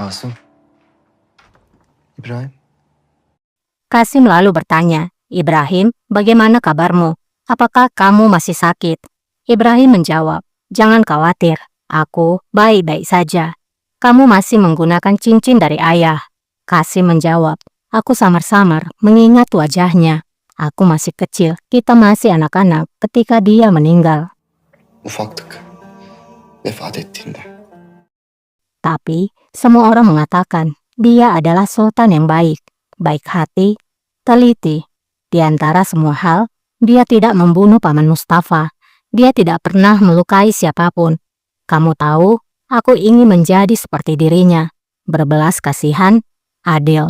Kasım, İbrahim. Kasim lalu bertanya, "Ibrahim, bagaimana kabarmu? Apakah kamu masih sakit?" Ibrahim menjawab, "Jangan khawatir, aku baik-baik saja. Kamu masih menggunakan cincin dari ayah." Kasim menjawab, "Aku samar-samar mengingat wajahnya. Aku masih kecil, kita masih anak-anak ketika dia meninggal. Ufaktık. Vefat ettiğinde. Tapi semua orang mengatakan dia adalah sultan yang baik, baik hati, teliti. Di antara semua hal, dia tidak membunuh Paman Mustafa. Dia tidak pernah melukai siapapun. Kamu tahu, aku ingin menjadi seperti dirinya, berbelas kasihan, adil."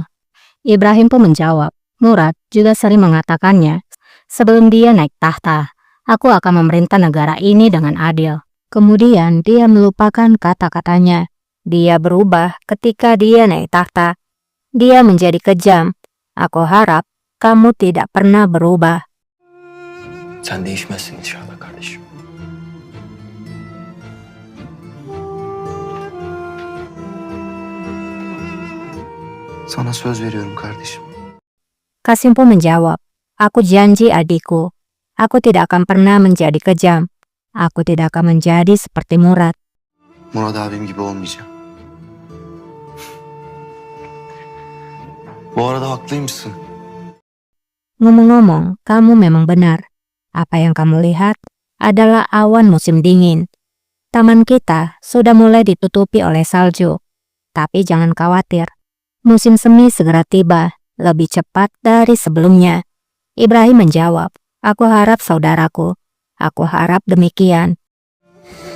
Ibrahim pun menjawab, "Murad juga sering mengatakannya. Sebelum dia naik tahta, aku akan memerintah negara ini dengan adil." Kemudian dia melupakan kata-katanya. Dia berubah ketika dia naik tahta. Dia menjadi kejam. Aku harap kamu tidak pernah berubah. Sen değişmezsin inşallah kardeşim. Sana söz veriyorum kardeşim. Kasim pun menjawab, "Aku janji adikku, aku tidak akan pernah menjadi kejam. Aku tidak akan menjadi seperti Murad." Murat abim gibi olmayacağım. Bu arada haklıymışsın. Ngomong-ngomong, kamu memang benar. Apa yang kamu lihat adalah awan musim dingin. Taman kita sudah mulai ditutupi oleh salju. Tapi jangan khawatir, musim semi segera tiba, lebih cepat dari sebelumnya. Ibrahim menjawab, "Aku harap saudaraku. Aku harap demikian."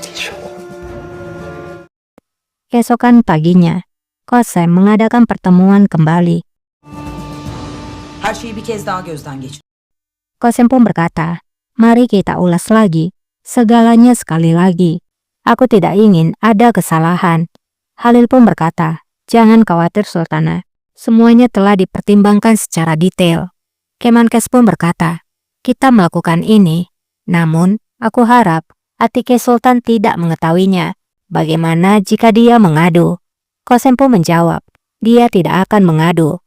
İnşallah. Keesokan paginya, Qasem mengadakan pertemuan kembali. Her şeyi bir kez daha gözden geçir. Qasem pun berkata, "Mari kita ulas lagi, segalanya sekali lagi. Aku tidak ingin ada kesalahan." Halil pun berkata, "Jangan khawatir Sultana, semuanya telah dipertimbangkan secara detail." Kemenkes pun berkata, "Kita melakukan ini, namun aku harap Atike Sultan tidak mengetahuinya. Bagaimana jika dia mengadu?" Qasem pun menjawab, "Dia tidak akan mengadu."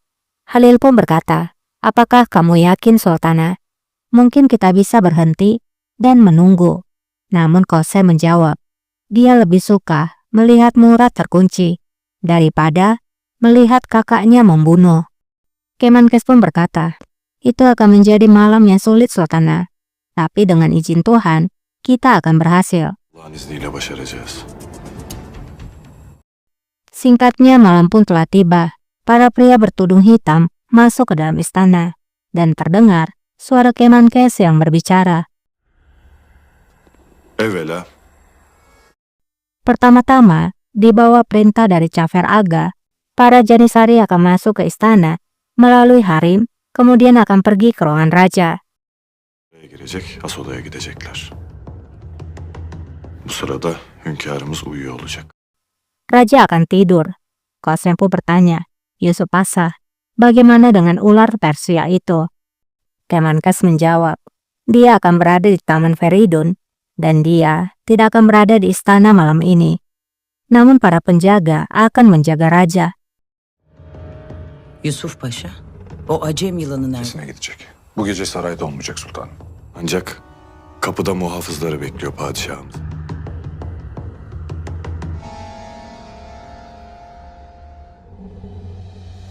Halil pun berkata, "Apakah kamu yakin Sultana? Mungkin kita bisa berhenti dan menunggu." Namun Qasem menjawab, dia lebih suka melihat Murad terkunci daripada melihat kakaknya membunuh. Kemenkes pun berkata, "Itu akan menjadi malam yang sulit Sultana. Tapi dengan izin Tuhan, kita akan berhasil." Allah'ın izniyle başaracağız. Singkatnya malam pun telah tiba. Para pria bertudung hitam masuk ke dalam istana, dan terdengar suara Kemenkes yang berbicara. Evvela Pertama-tama, di bawah perintah dari Cafer Aga, para Janissary akan masuk ke istana melalui harem, kemudian akan pergi ke ruangan raja. oraya girecek, as odaya gidecekler. Bu sırada hünkârımız uyuyor olacak. Raja akan tidur. Qasem pun bertanya, "Yusuf Pasha, bagaimana dengan ular Persia itu?" Kemenkes menjawab, "Dia akan berada di Taman Feridun, dan dia tidak akan berada di istana malam ini. Namun para penjaga akan menjaga raja." Yusuf Paşa, o Acem yılanı nerede? Kesin'e gidecek. Bu gece sarayda olmayacak sultanım. Ancak kapıda muhafızları bekliyor padişahımız.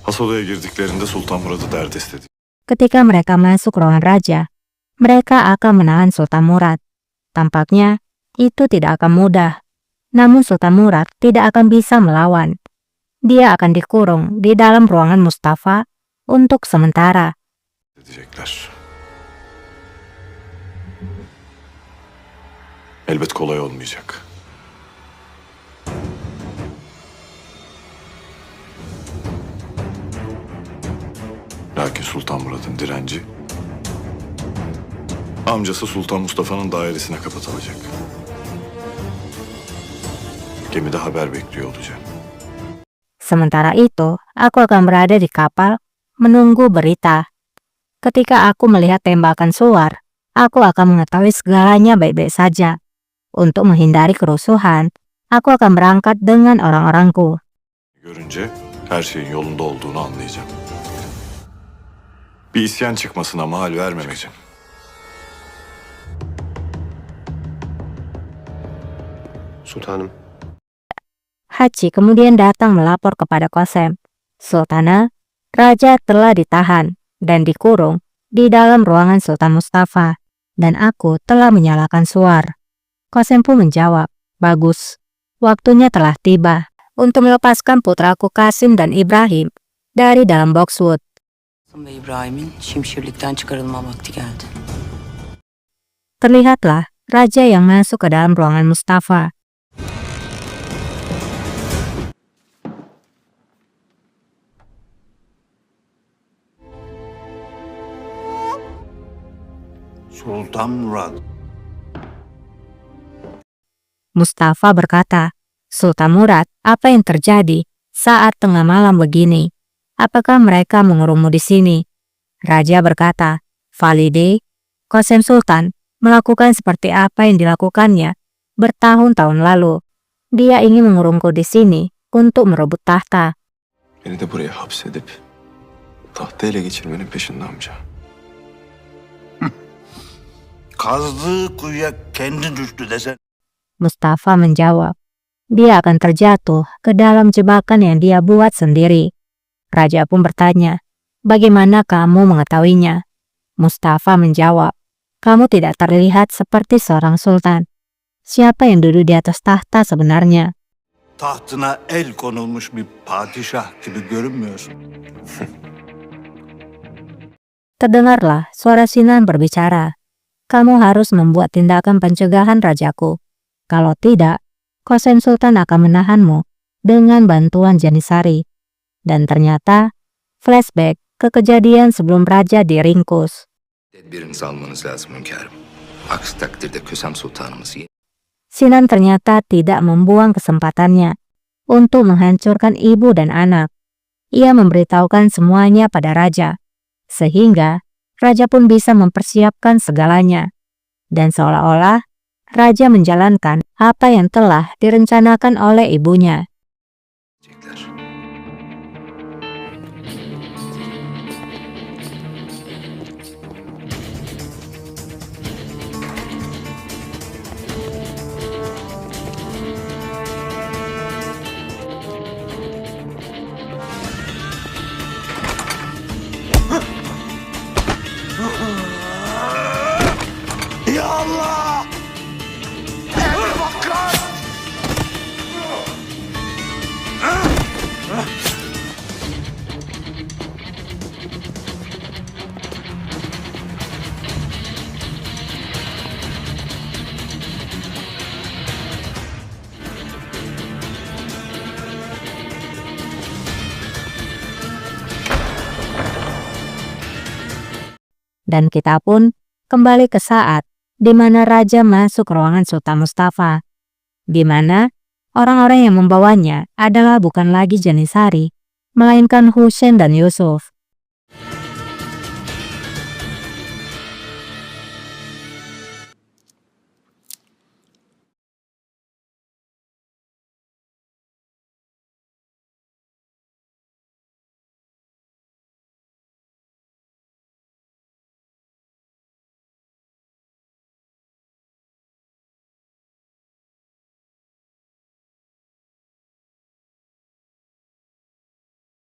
Has odaya girdiklerinde Sultan Murad'ı derdest edecek. Ketika mereka masuk ruangan raja, mereka akan menahan Sultan Murad. Tampaknya itu tidak akan mudah. Namun Sultan Murad tidak akan bisa melawan. Dia akan dikurung di dalam ruangan Mustafa untuk sementara. Edecekler. Elbet kolay olmayacak. Lakin Sultan Murad'ın direnci amcası Sultan Mustafa'nın dairesine kapatılacak. Gemide haber bekliyor olacak. Sementara itu, aku akan berada di kapal menunggu berita. Ketika aku melihat tembakan suar, aku akan mengetahui segalanya baik-baik saja. Untuk menghindari kerusuhan, aku akan berangkat dengan orang-orangku. Görünce her şeyin yolunda olduğunu anlayacağım. Bir isyan çıkmasına mahal vermemek için. Sultanım. Haji kemudian datang melapor kepada Qasem. Sultana, raja telah ditahan dan dikurung di dalam ruangan Sultan Mustafa, dan aku telah menyalakan suar. Qasem pun menjawab, bagus, waktunya telah tiba untuk melepaskan putraku Kasim dan Ibrahim dari dalam boxwood. Ve İbrahim'in şimşirlikten çıkarılma vakti geldi. Terlihatlah raja yang masuk ke dalam ruangan Mustafa. Sultan Murad, Mustafa berkata, Sultan Murad, apa yang terjadi saat tengah malam begini? Apakah mereka mengurungmu di sini? Raja berkata, Valide, Qasem Sultan melakukan seperti apa yang dilakukannya bertahun-tahun lalu. Dia ingin mengurungku di sini untuk merebut tahta. Beni de buraya hapsedip tahtı ele geçirmenin peşinde amca. kazdığı kuyuya kendi düştü desen. Mustafa menjawab, dia akan terjatuh ke dalam jebakan yang dia buat sendiri. Raja pun bertanya, bagaimana kamu mengetahuinya? Mustafa menjawab, kamu tidak terlihat seperti seorang sultan. Siapa yang duduk di atas tahta sebenarnya? Tahtına el konulmuş bir padişah gibi görünmüyorsun. Terdengarlah suara Sinan berbicara. Kamu harus membuat tindakan pencegahan rajaku. Kalau tidak, Qasem Sultan akan menahanmu dengan bantuan Janisari. Dan ternyata, flashback ke kejadian sebelum raja diringkus. Tedbirinizi almanız lazım hünkârım. Aksi takdirde Kösem Sultanımız Sinan ternyata tidak membuang kesempatannya untuk menghancurkan ibu dan anak. Ia memberitahukan semuanya pada raja, sehingga raja pun bisa mempersiapkan segalanya. Dan seolah-olah raja menjalankan apa yang telah direncanakan oleh ibunya. edecekler. Ya Allah! Emre Bakkal! Dan kita pun kembali ke saat di mana raja masuk ke ruangan Sultan Mustafa, di mana orang-orang yang membawanya adalah bukan lagi Janisari, melainkan Husain dan Yusuf.